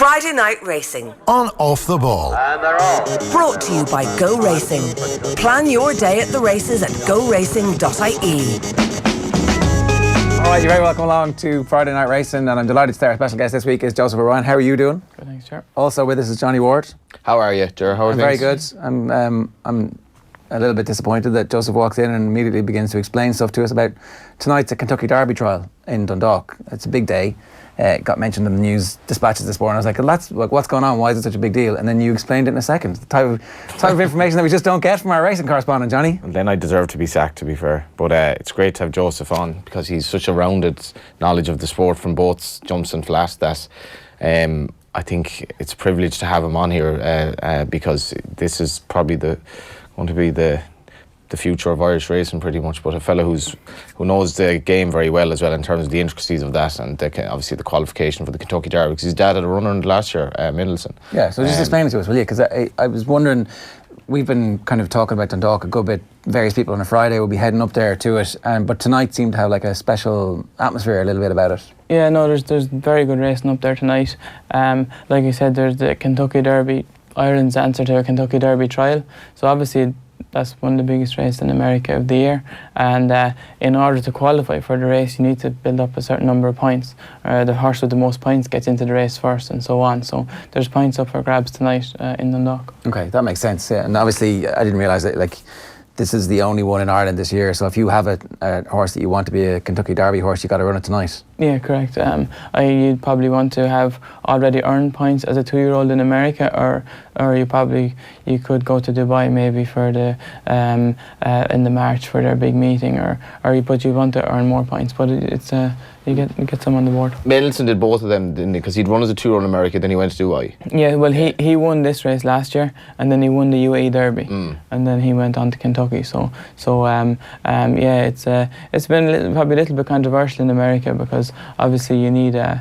Friday Night Racing. On Off the Ball. And they're off. Brought to you by Go Racing. Plan your day at the races at goracing.ie. All right, you're very welcome along to Friday Night Racing, and I'm delighted to say our special guest this week is Joseph O'Ryan. How are you doing? Good, thanks, Ger. Also with us is Johnny Ward. How are you, Ger? How are I'm things? very good. I'm a little bit disappointed that Joseph walks in and immediately begins to explain stuff to us about tonight's Kentucky Derby trial in Dundalk. It's a big day. It got mentioned in the news dispatches this morning. I was like, well, that's what's going on? Why is it such a big deal? And then you explained it in a second. The type of information that we just don't get from our racing correspondent, Johnny. And then I deserve to be sacked, to be fair. But it's great to have Joseph on because he's such a rounded knowledge of the sport from both jumps and flat that I think it's a privilege to have him on here because this is probably going to be the future of Irish racing pretty much, but a fella who knows the game very well as well in terms of the intricacies of that and obviously the qualification for the Kentucky Derby, because his dad had a runner in the last year, Middleton. Yeah, so just explain it to us, will you? Because I was wondering, we've been kind of talking about Dundalk a good bit. Various people on a Friday will be heading up there to it, but tonight seemed to have like a special atmosphere a little bit about it. Yeah, no, there's very good racing up there tonight. Like you said, there's the Kentucky Derby, Ireland's answer to a Kentucky Derby trial. So obviously that's one of the biggest races in America of the year, and in order to qualify for the race you need to build up a certain number of points. The horse with the most points gets into the race first and so on, so there's points up for grabs tonight in Dundalk. Okay, that makes sense, yeah. And obviously I didn't realise that this is the only one in Ireland this year, so if you have a horse that you want to be a Kentucky Derby horse, you got to run it tonight. Yeah, correct. You'd probably want to have already earned points as a 2-year-old in America, or you could go to Dubai maybe for the in the March for their big meeting, but you want to earn more points. But it's you get some on the board. Middleton did both of them, didn't he? Because he'd run as a 2-year-old in America, then he went to Dubai. Yeah, well he won this race last year, and then he won the UAE Derby, and then he went on to Kentucky. So yeah, it's been probably a little bit controversial in America because obviously you need to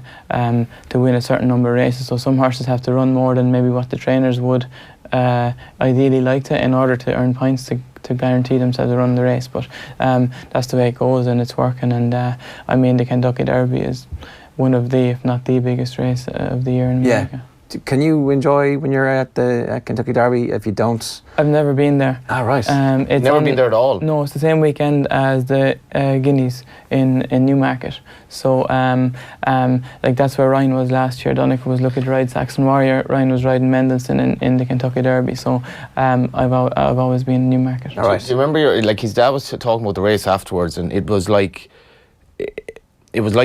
win a certain number of races. So some horses have to run more than maybe what the trainers would ideally like to in order to earn points to guarantee themselves to run the race. But that's the way it goes, and it's working. And I mean, the Kentucky Derby is one of the, if not the biggest race of the year in America. Can you enjoy when you're at the Kentucky Derby? If you don't, I've never been there. Ah, right. It's never been there at all? No, it's the same weekend as the Guineas in Newmarket. So like that's where Ryan was last year. Donegal was looking to ride Saxon Warrior. Ryan was riding Mendelssohn in the Kentucky Derby. So I've always been in Newmarket. All right. Do you remember his dad was talking about the race afterwards, and it was like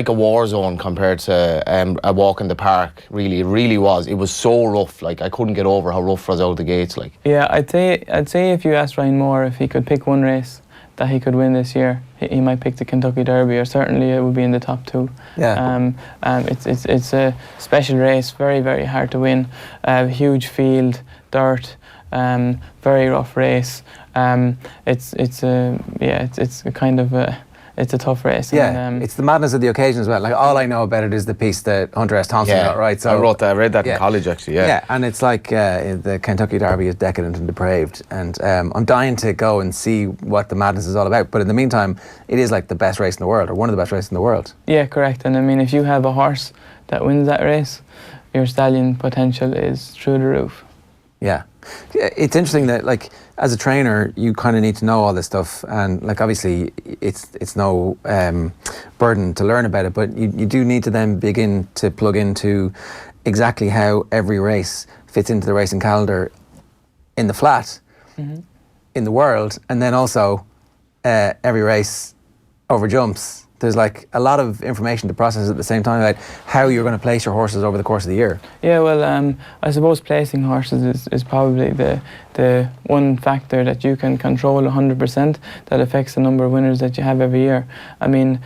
a war zone compared to a walk in the park. Really, it really was. It was so rough. Like I couldn't get over how rough it was out of the gates. Like yeah, I'd say if you asked Ryan Moore if he could pick one race that he could win this year, he might pick the Kentucky Derby, or certainly it would be in the top 2. Yeah. It's a special race, very very hard to win. Huge field, dirt, very rough race. It's a kind of it's a tough race. Yeah, and, it's the madness of the occasion as well. Like all I know about it is the piece that Hunter S. Thompson got, right? So I read that in college actually. Yeah. Yeah, and it's like the Kentucky Derby is decadent and depraved, and I'm dying to go and see what the madness is all about. But in the meantime, it is like the best race in the world, or one of the best races in the world. Yeah, correct. And I mean, if you have a horse that wins that race, your stallion potential is through the roof. Yeah. It's interesting that, like, as a trainer, you kind of need to know all this stuff, and like obviously it's no burden to learn about it, but you do need to then begin to plug into exactly how every race fits into the racing calendar in the flat, in the world, and then also every race over jumps. There's like a lot of information to process at the same time about how you're going to place your horses over the course of the year. Yeah, well, I suppose placing horses is probably the one factor that you can control 100% that affects the number of winners that you have every year. I mean,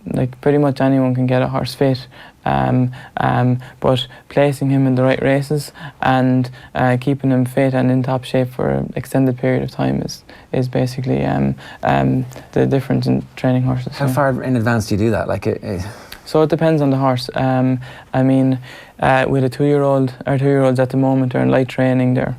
like pretty much anyone can get a horse fit, but placing him in the right races and keeping him fit and in top shape for an extended period of time is basically the difference in training horses. How far in advance do you do that? So it depends on the horse. I mean, with a 2-year-old, our 2-year-olds at the moment are in light training. They're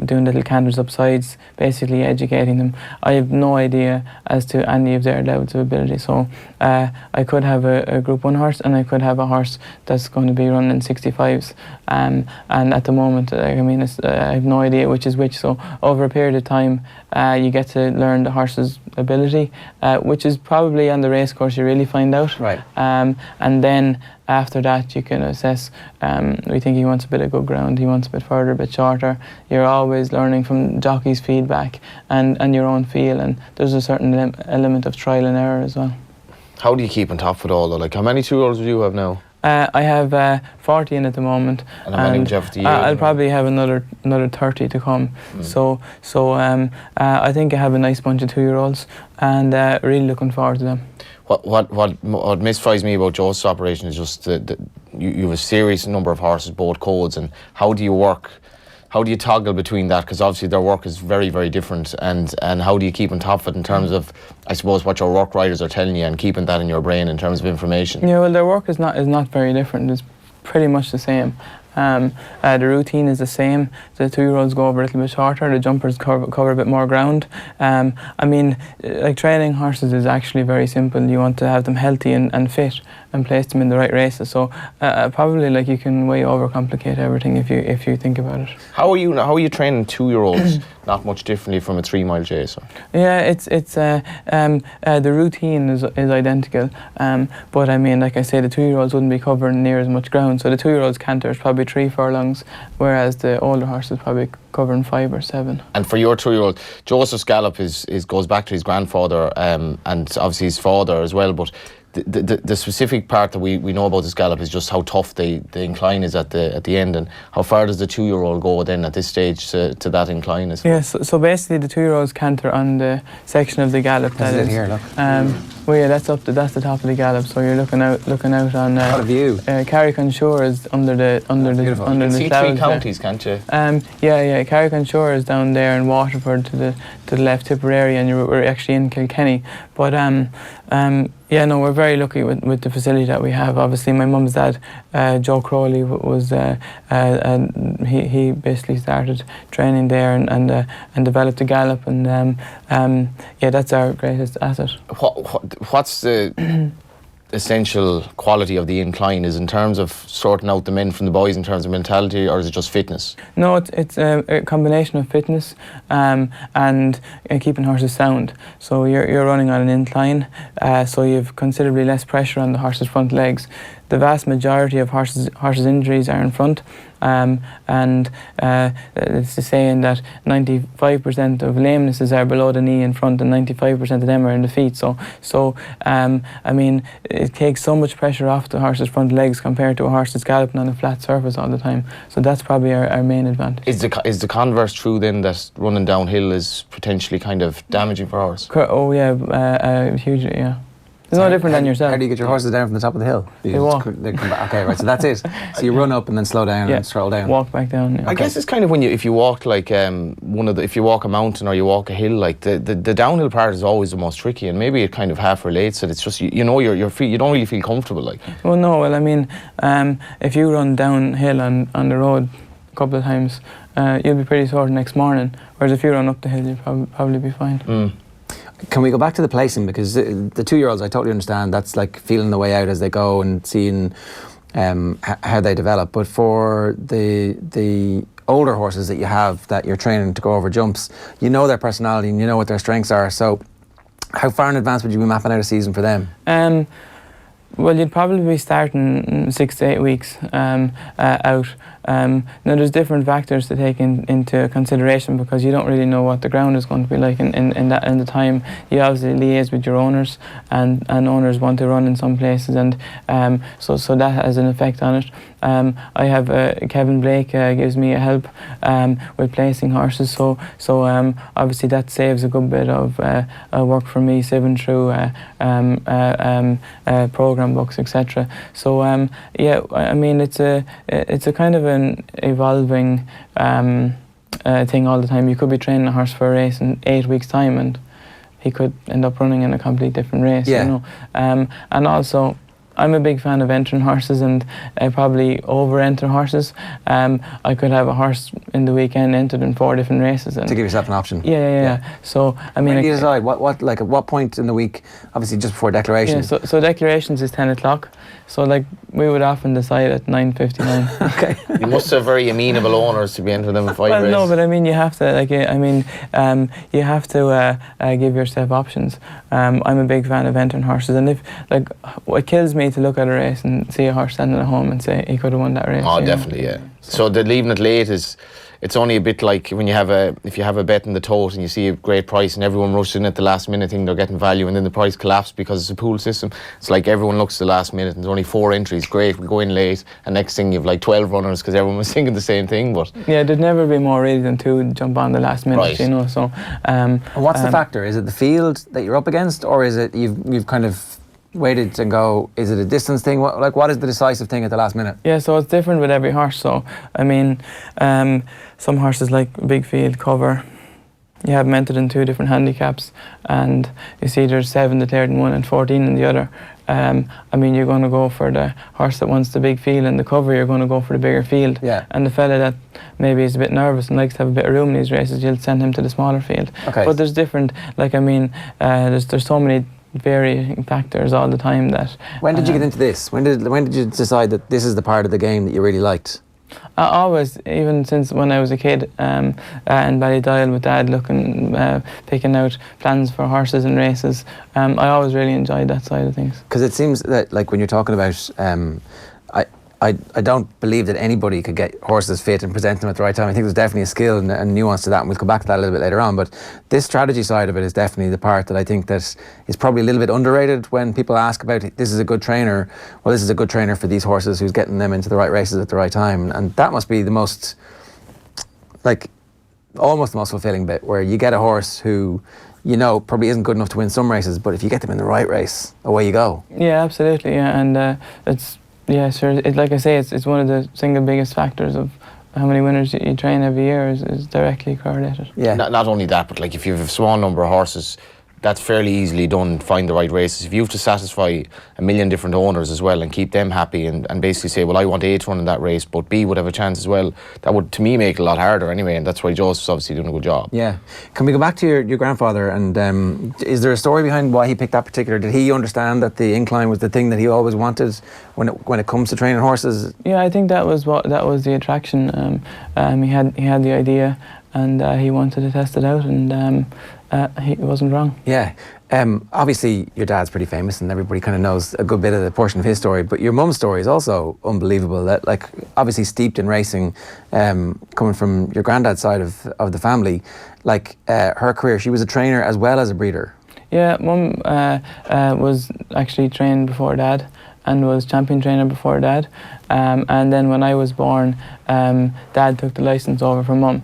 doing little canters up sides, basically educating them. I have no idea as to any of their levels of ability. So I could have a Group 1 horse, and I could have a horse that's going to be running 65s. And at the moment, I mean, I have no idea which is which. So over a period of time, you get to learn the horse's ability, which is probably on the race course you really find out. Right. And then after that, you can assess. We think he wants a bit of good ground, he wants a bit further, a bit shorter. You're always learning from jockey's feedback and your own feel, and there's a certain element of trial and error as well. How do you keep on top of it all, though? Like, how many 2-year-olds do you have now? I have 40 in at the moment. And how many would you have for the year? I'll probably have another 30 to come. So I think I have a nice bunch of 2-year-olds, and really looking forward to them. What mystifies me about Joseph's operation is just that you have a serious number of horses, both codes, and how do you work? How do you toggle between that? Because obviously their work is very, very different, and how do you keep on top of it in terms of, I suppose, what your work riders are telling you and keeping that in your brain in terms of information? Yeah, well, their work is not very different. It's pretty much the same. The routine is the same. The 2-year-olds go over a little bit shorter. The jumpers cover a bit more ground. I mean, like, training horses is actually very simple. You want to have them healthy and fit, and place them in the right races. So probably, like, you can way overcomplicate everything if you think about it. How are you training 2-year-olds? Not much differently from a 3-mile chaser. Yeah, it's the routine is identical, but I mean, like I say, the 2-year-olds wouldn't be covering near as much ground. So the 2-year-olds canter is probably 3 furlongs, whereas the older horse is probably covering 5 or 7. And for your 2-year-old, Joseph's gallop goes back to his grandfather, and obviously his father as well. But the specific part that we know about this gallop is just how tough the incline is at the end, and how far does the 2-year-old go then at this stage to that incline? Yes, so basically the 2-year-olds canter on the section of the gallop that is here, look. Well, yeah, that's the top of the gallop. So you're looking out on. What a view! Carrick-on-Shore is under the see clouds. 3 counties, can't you? Yeah. Carrick-on-Shore is down there in Waterford to the left, Tipperary, and we're actually in Kilkenny. But yeah, no, we're very lucky with the facility that we have. Obviously, my mum's dad, Joe Crowley, was he basically started training there and developed the gallop, and yeah, that's our greatest asset. What's the essential quality of the incline? Is in terms of sorting out the men from the boys in terms of mentality, or is it just fitness? No, it's a combination of fitness and keeping horses sound. So you're running on an incline, so you have considerably less pressure on the horse's front legs. The vast majority of horses' injuries are in front, and it's the saying that 95% of lamenesses are below the knee in front, and 95% of them are in the feet. So I mean, it takes so much pressure off the horse's front legs compared to a horse that's galloping on a flat surface all the time. So that's probably our main advantage. Is the converse true then, that running downhill is potentially kind of damaging for a horse? Oh yeah, hugely, yeah. It's no different than yourself. How do you get your horses down from the top of the hill? They walk. They come back. Okay, right. So that's it. So you run up and then slow down and stroll down. Walk back down. Yeah. I guess it's kind of if you walk like if you walk a mountain or you walk a hill, like the downhill part is always the most tricky, and maybe it kind of half relates it. It's just your feet. You don't really feel comfortable like. Well, no. Well, I mean, if you run downhill on the road a couple of times, you'll be pretty sore the next morning. Whereas if you run up the hill, you'll probably be fine. Can we go back to the placing? Because the 2-year-olds, I totally understand, that's like feeling the way out as they go and seeing how they develop. But for the older horses that you have, that you're training to go over jumps, you know their personality and you know what their strengths are. So how far in advance would you be mapping out a season for them? Well, you'd probably be starting 6 to 8 weeks out. Now, there's different factors to take into consideration, because you don't really know what the ground is going to be like in the time. You obviously liaise with your owners, and owners want to run in some places, and so that has an effect on it. I have Kevin Blake gives me a help with placing horses, so obviously that saves a good bit of work for me, sieving through program books, etc. So yeah, I mean, it's a kind of an evolving thing all the time. You could be training a horse for a race in 8 weeks' time, and he could end up running in a completely different race. Yeah. You know, and also, I'm a big fan of entering horses, and I probably over-enter horses. I could have a horse in the weekend entered in 4 different races. And To give yourself an option. Yeah. So, I mean... When do you decide? Like, at what point in the week, obviously just before declaration? Yeah, so declarations is 10 o'clock. So, like, we would often decide at 9:59. Okay. You must have very amenable owners to be entering them in 5 races. No, but I mean, you have to, like, you have to give yourself options. I'm a big fan of entering horses, and if, like, it kills me to look at a race and see a horse standing at home and say he could have won that race. Oh, definitely, yeah. So the leaving it late it's only a bit like when if you have a bet in the tote and you see a great price and everyone rushes in at the last minute thinking they're getting value, and then the price collapses because it's a pool system. It's like everyone looks at the last minute and there's only 4 entries. Great, we go in late, and next thing you've like 12 runners because everyone was thinking the same thing. But yeah, there'd never be more ready than 2 jump on the last minute, right. you know. So And what's the factor? Is it the field that you're up against, or is it you've kind of waited and go, is it a distance thing? What is the decisive thing at the last minute? Yeah, so it's different with every horse. So, I mean, some horses like big field cover, you have them entered in 2 different handicaps, and you see there's 7 declared in one and 14 in the other. I mean, you're going to go for the horse that wants the big field, and the cover you're going to go for the bigger field. Yeah. And the fella that maybe is a bit nervous and likes to have a bit of room in these races, you'll send him to the smaller field. Okay. But there's different, like, I mean, there's so many varying factors all the time that... When did you get into this? When did you decide that this is the part of the game that you really liked? I always, even since when I was a kid, in Ballydial with Dad, picking out plans for horses and races, I always really enjoyed that side of things. Because it seems that, like, when you're talking about, I don't believe that anybody could get horses fit and present them at the right time. I think there's definitely a skill and nuance to that, and we'll come back to that a little bit later on. But this strategy side of it is definitely the part that I think that is probably a little bit underrated when people ask about this is a good trainer. Well, this is a good trainer for these horses who's getting them into the right races at the right time. And that must be the most, like, almost the most fulfilling bit, where you get a horse who, you know, probably isn't good enough to win some races, but if you get them in the right race, away you go. Yeah, absolutely. Yeah, and it's... Yeah, sure. Like I say, it's one of the single biggest factors of how many winners you train every year is directly correlated. Yeah. Not only that, but like if you have a small number of horses, that's fairly easily done. Find the right races. If you have to satisfy a million different owners as well and keep them happy, and basically say, well, I want A to run in that race, but B would have a chance as well, that would, to me, make it a lot harder anyway, and that's why Joseph's obviously doing a good job. Yeah. Can we go back to your grandfather, and is there a story behind why he picked that particular? Did he understand that the incline was the thing that he always wanted when it comes to training horses? Yeah, I think that was the attraction. He had the idea, and he wanted to test it out, and he wasn't wrong. Yeah. Obviously, your dad's pretty famous, and everybody kind of knows a good bit of the portion of his story. But your mum's story is also unbelievable. That, like, obviously steeped in racing, coming from your granddad's side of the family. Like, her career, she was a trainer as well as a breeder. Yeah, Mum was actually trained before Dad, and was champion trainer before Dad. And then when I was born, Dad took the license over from Mum.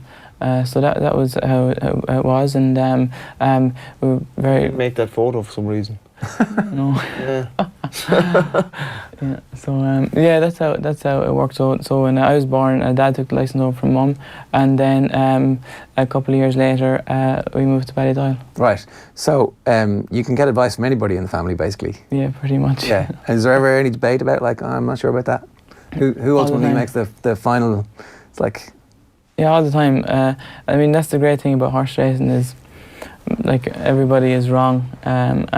So that was how it was, and we were very... Make that photo for some reason. No. Yeah. Yeah. So yeah, that's how it worked. So when I was born, Dad took the license over from Mum, and then a couple of years later, we moved to Ballydial. Right. So you can get advice from anybody in the family, basically. Yeah, pretty much. Yeah. Is there ever any debate about, like, oh, I'm not sure about that? Who ultimately makes the final? It's like... Yeah, all the time. I mean, that's the great thing about horse racing is, like, everybody is wrong, and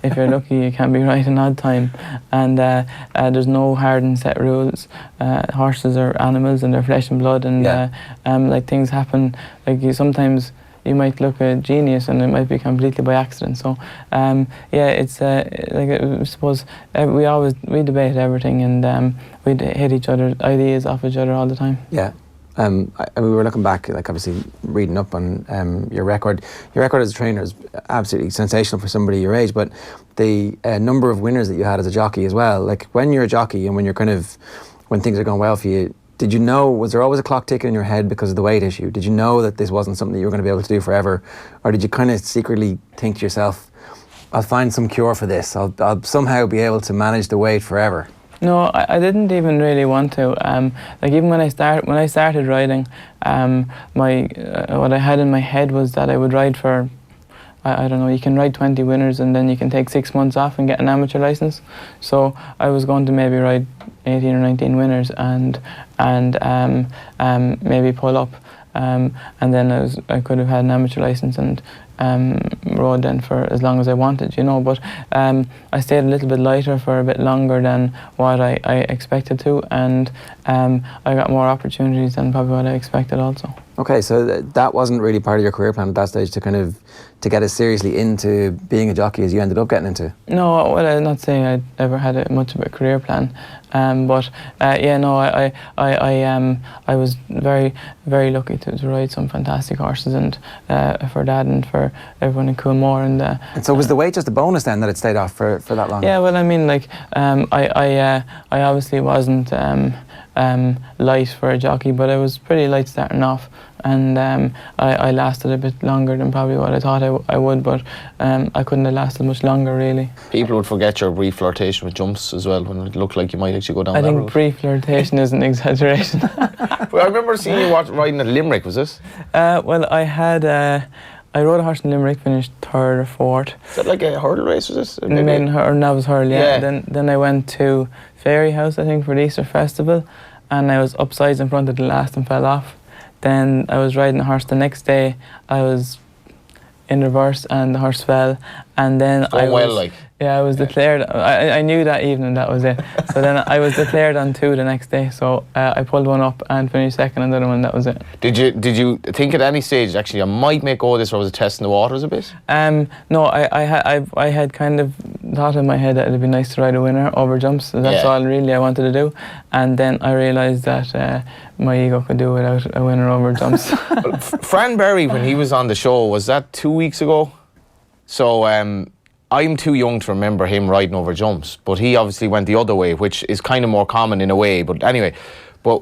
if you're lucky, you can be right an odd time, and there's no hard and set rules. Horses are animals, and they're flesh and blood, and like, things happen. Like, sometimes you might look a genius, and it might be completely by accident. So yeah, it's like, I suppose we debate everything, and we'd hit each other's ideas off each other all the time. Yeah. We were looking back, like, obviously reading up on your record. Your record as a trainer is absolutely sensational for somebody your age, but the number of winners that you had as a jockey as well. Like, when you're a jockey and when things are going well for you, did you know, was there always a clock ticking in your head because of the weight issue? Did you know that this wasn't something that you were going to be able to do forever? Or did you kind of secretly think to yourself, I'll find some cure for this, I'll somehow be able to manage the weight forever? No, I didn't even really want to. Like, even when I started riding, what I had in my head was that I would ride for I don't know, you can ride 20 winners and then you can take 6 months off and get an amateur license. So I was going to maybe ride 18 or 19 winners and maybe pull up. And then I could have had an amateur license and rode then for as long as I wanted, you know. But I stayed a little bit lighter for a bit longer than what I expected to, and I got more opportunities than probably what I expected also. Okay, so that wasn't really part of your career plan at that stage to get as seriously into being a jockey as you ended up getting into? No, well, I'm not saying I ever had much of a career plan, but yeah, no, I was very, very lucky to ride some fantastic horses, and for Dad and for everyone in Coolmore. And so was the weight just a bonus then that it stayed off for that long? Yeah, well, I mean, like, I obviously wasn't light for a jockey, but I was pretty light starting off, and I lasted a bit longer than probably what I thought I would, but I couldn't have lasted much longer, really. People would forget your brief flirtation with jumps as well, when it looked like you might actually go down that route. I think brief flirtation is an exaggeration. Well, I remember seeing you riding at Limerick, was this? Well, I rode a horse in Limerick, finished 3rd or 4th. Is that like a hurdle race, was this? Or novice hurl, yeah. Then I went to Fairy House, I think, for the Easter Festival, and I was upsides in front of the last and fell off. Then I was riding a horse the next day. I was in reverse and the horse fell, and then I was declared. I knew that evening that was it. So then I was declared on 2 the next day. So I pulled one up and finished 2nd, and the other one, that was it. Did you think at any stage actually I might make all this, or was it testing the waters a bit? No, I had kind of thought in my head that it'd be nice to ride a winner over jumps. That's all really I wanted to do, and then I realised that my ego could do without a winner over jumps. Fran Berry, when he was on the show, was that 2 weeks ago? So I'm too young to remember him riding over jumps, but he obviously went the other way, which is kind of more common in a way. But anyway,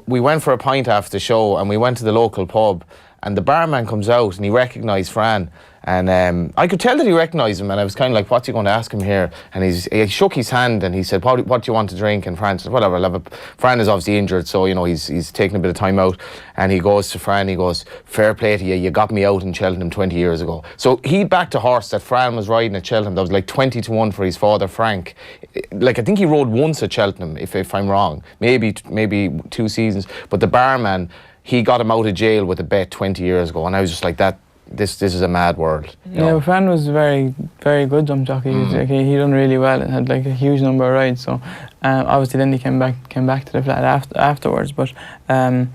we went for a pint after the show, and we went to the local pub, and the barman comes out and he recognised Fran. And I could tell that he recognised him, and I was kind of like, what's he going to ask him here? And he shook his hand and he said, what do you want to drink? And Fran said, whatever, I'll have a... Fran is obviously injured, so, you know, he's taking a bit of time out. And he goes to Fran, he goes, fair play to you, you got me out in Cheltenham 20 years ago. So he backed a horse that Fran was riding at Cheltenham that was like 20-1 for his father, Frank. Like, I think he rode once at Cheltenham, if I'm wrong. Maybe 2 seasons. But the barman, he got him out of jail with a bet 20 years ago. And I was just like, this is a mad world. Yeah, but Fran was a very, very good jump jockey. He done really well and had like a huge number of rides. So obviously then he came back to the flat afterwards. But I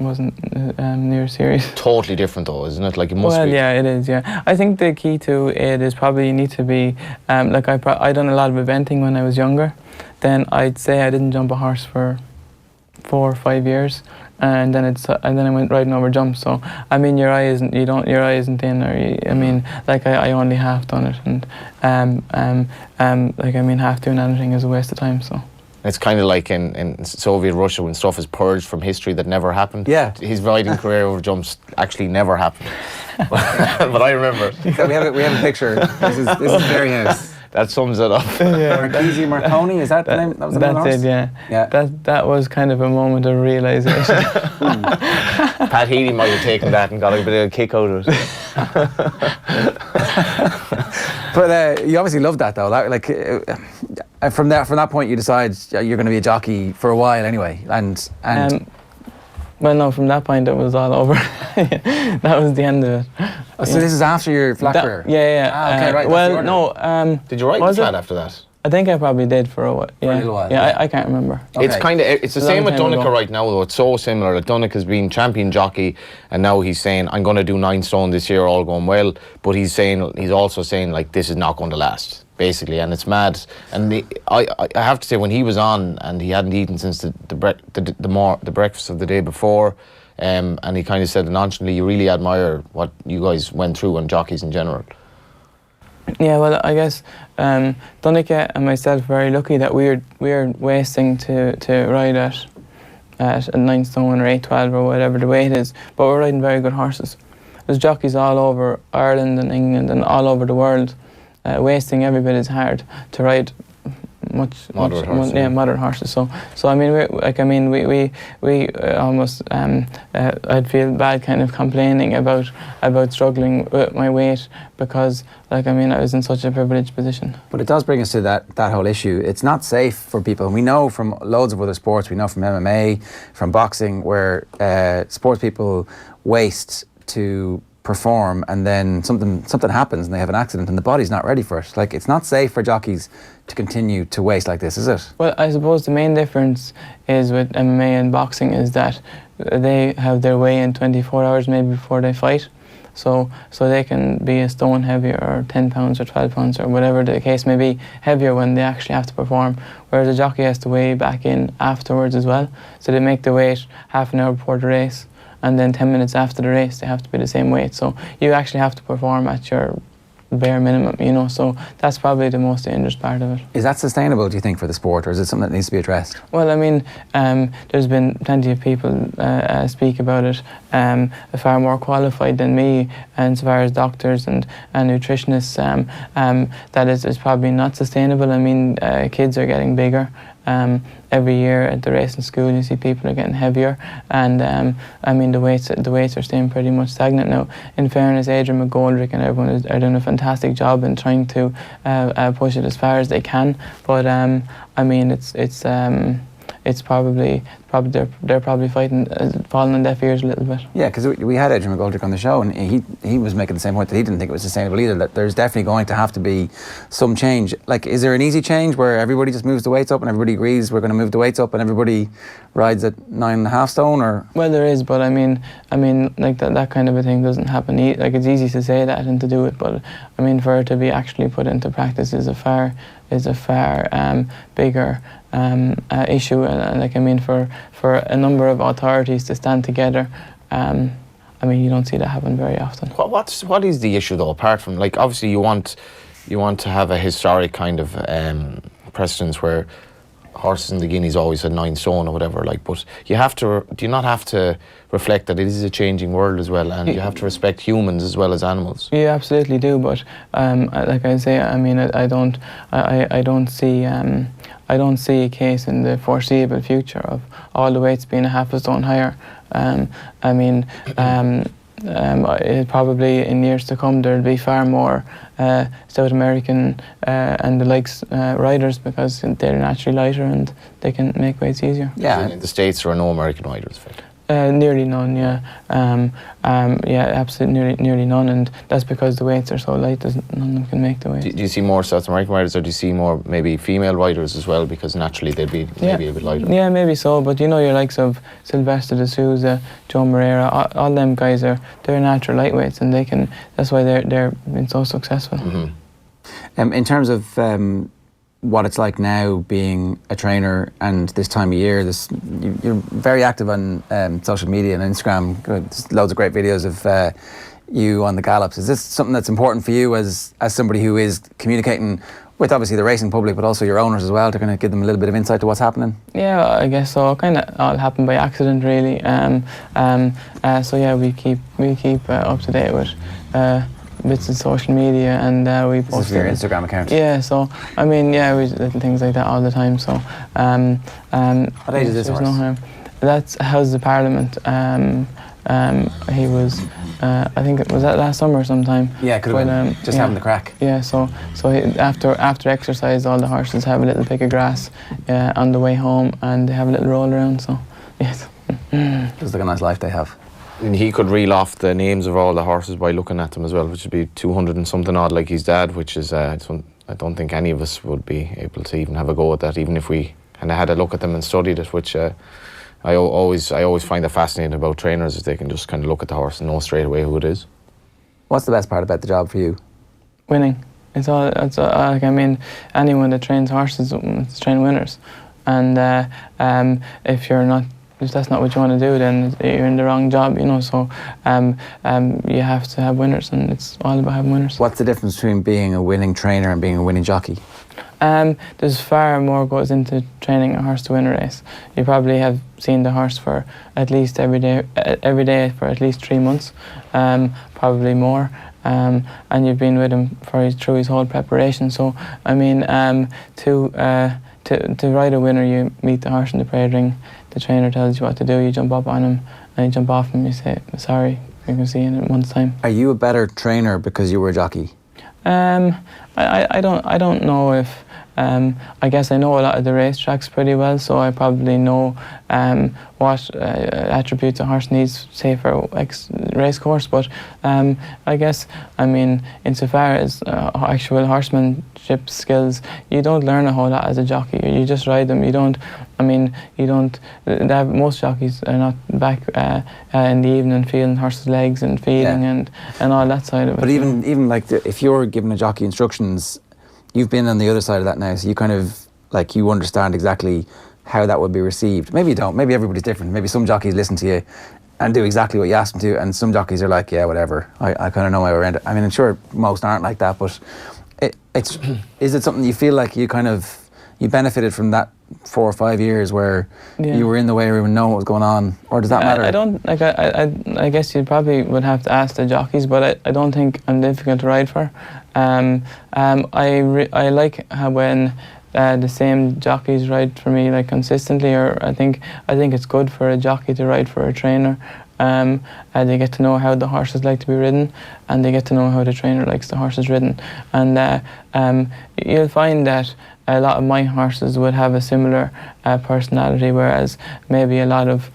wasn't near serious. Totally different though, isn't it? Like it must be. Well, yeah, it is. Yeah, I think the key to it is probably you need to be like I done a lot of eventing when I was younger. Then I'd say I didn't jump a horse for 4 or 5 years. And then I went riding over jumps. So I mean, your eye isn't in, or I mean, like I only half done it, and like I mean, half doing anything is a waste of time. So it's kind of like in Soviet Russia when stuff is purged from history that never happened. Yeah, his riding career over jumps actually never happened, but I remember. So we have a picture. This is Fairy House. That sums it up. Marchese Marconi, is that the name? That was the name of the horse? That's it, yeah. That was kind of a moment of realisation. Pat Healy might have taken that and got a bit of a kick out of it. But you obviously loved that though. From that point, you decide you're going to be a jockey for a while anyway, and. Well, no, from that point it was all over. That was the end of it. Oh, so this is after your flat career? Yeah. Okay, right. Well, no. Did you ride the flat after that? I think I probably did for a while. For a little while. Yeah, I can't remember. Okay. It's the same with Donncha right now though. It's so similar. Like Donncha's been champion jockey, and now he's saying, I'm going to do 9 stone this year, all going well. But he's also saying like, this is not going to last. Basically, and it's mad. And I have to say, when he was on and he hadn't eaten since the breakfast of the day before, and he kind of said nonchalantly, you really admire what you guys went through and jockeys in general. Yeah, well, I guess Donncha and myself are very lucky that we're wasting to ride at a 9 stone or 8-12 or whatever the weight is, but we're riding very good horses. There's jockeys all over Ireland and England and all over the world. Wasting every bit as hard to ride Moderate horses, yeah. moderate horses. So I mean, we almost I'd feel bad kind of complaining about struggling with my weight because I was in such a privileged position. But it does bring us to that whole issue. It's not safe for people. We know from loads of other sports, we know from MMA, from boxing, where sports people waste to perform, and then something happens and they have an accident and the body's not ready for it. Like, it's not safe for jockeys to continue to waste like this, is it? Well, I suppose the main difference is with MMA and boxing is that they have their weigh in 24 hours maybe before they fight. So they can be a stone heavier or 10 pounds or 12 pounds or whatever the case may be, heavier when they actually have to perform, whereas a jockey has to weigh back in afterwards as well. So they make the weight half an hour before the race, and then 10 minutes after the race they have to be the same weight. So you actually have to perform at your bare minimum, so that's probably the most dangerous part of it. Is that sustainable, do you think, for the sport, or is it something that needs to be addressed? Well, there's been plenty of people speak about it, far more qualified than me, and as far as doctors and nutritionists, that it's probably not sustainable. Kids are getting bigger. Every year at the racing school you see people are getting heavier, and the weights are staying pretty much stagnant now. In fairness, Adrian McGoldrick and everyone are doing a fantastic job in trying to push it as far as they can, but it's probably they're probably fighting, falling on deaf ears a little bit. Yeah, because we had Adrian McGoldrick on the show, and he was making the same point that he didn't think it was sustainable either, that there's definitely going to have to be some change. Like, is there an easy change where everybody just moves the weights up and everybody agrees we're going to move the weights up and everybody rides at 9.5 stone, or? Well, there is, but like that kind of a thing doesn't happen. It's easy to say that and to do it, but for it to be actually put into practice is a far bigger issue, for a number of authorities to stand together, you don't see that happen very often. What is the issue though, apart from, like, obviously you want to have a historic kind of precedence where horses in the Guineas always had 9 stone or whatever, but do you not have to reflect that it is a changing world as well, and you have to respect humans as well as animals? You absolutely do, but like I say, I don't see a case in the foreseeable future of all the weights being a half a stone higher. Probably in years to come there'll be far more South American and the likes riders, because they're naturally lighter and they can make weights easier. Yeah, in the States there are no American riders. Nearly none, yeah. Absolutely nearly none, and that's because the weights are so light that none of them can make the weight. Do you see more South American riders, or do you see more maybe female riders as well, because naturally they'd be maybe a bit lighter? Yeah, maybe so, but your likes of Sylvester de Souza, Joe Moreira, all them guys they're natural lightweights, and that's why they're been so successful. Mm-hmm. In terms of what it's like now being a trainer, and this time of year, you're very active on social media and Instagram. There's loads of great videos of you on the gallops. Is this something that's important for you as somebody who is communicating with obviously the racing public, but also your owners as well, to kind of give them a little bit of insight to what's happening? Yeah, I guess so. It kind of all happened by accident, really. So yeah, we keep up to date with bits of social media, and we post. This is your Instagram account? Yeah, so we do little things like that all the time. So what age is this horse? No harm. That's House of Parliament. He was, I think it was that last summer sometime. Yeah, could have been just having the crack. Yeah, so after exercise, all the horses have a little pick of grass on the way home, and they have a little roll around. So yes. Looks like a nice life they have. And he could reel off the names of all the horses by looking at them as well, which would be 200 and something odd, like his dad, which is I don't think any of us would be able to even have a go at that, even if we kind of had a look at them and studied it, which I always find that fascinating about trainers, is they can just kind of look at the horse and know straight away who it is. What's the best part about the job for you? Winning. It's all anyone that trains horses train winners, and if that's not what you want to do, then you're in the wrong job, so you have to have winners, and it's all about having winners. What's the difference between being a winning trainer and being a winning jockey? There's far more goes into training a horse to win a race. You probably have seen the horse for at least every day for at least 3 months, probably more. And you've been with him through his whole preparation. So to to ride a winner, you meet the horse in the parade ring. The trainer tells you what to do. You jump up on him, and you jump off him. You say, "Sorry, we can see you in a month's time." Are you a better trainer because you were a jockey? I don't know if. I guess I know a lot of the racetracks pretty well, so I probably know what attributes a horse needs, say, for X race course. But I guess, I mean, insofar as actual horsemanship skills, you don't learn a whole lot as a jockey. You just ride them. You don't. I mean, you don't. Most jockeys are not back in the evening feeling horses' legs and feeding and all that side of it. But even like if you're giving a jockey instructions, you've been on the other side of that now, so you kind of like you understand exactly how that would be received. Maybe you don't. Maybe everybody's different. Maybe some jockeys listen to you and do exactly what you ask them to, and some jockeys are like, yeah, whatever. I kind of know my way around it. I mean, I'm sure most aren't like that, but it's is it something you feel like you benefited from that 4 or 5 years where you were in the weighing room and knowing what was going on, or does that matter? I don't like. I guess you probably would have to ask the jockeys, but I don't think I'm difficult to ride for. I like how when the same jockeys ride for me like consistently, or I think it's good for a jockey to ride for a trainer. They get to know how the horses like to be ridden, and they get to know how the trainer likes the horses ridden. And you'll find that a lot of my horses would have a similar personality, whereas maybe a lot of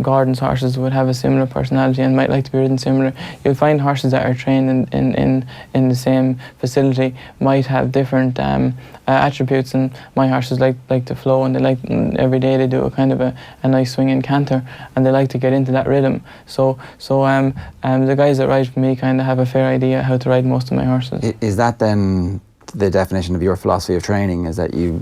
Gordon's horses would have a similar personality and might like to be ridden similar. You'll find horses that are trained in the same facility might have different attributes, and my horses like to flow, and they like every day they do a kind of a nice swinging canter, and they like to get into that rhythm. So the guys that ride for me kind of have a fair idea how to ride most of my horses. Is that then the definition of your philosophy of training? Is that you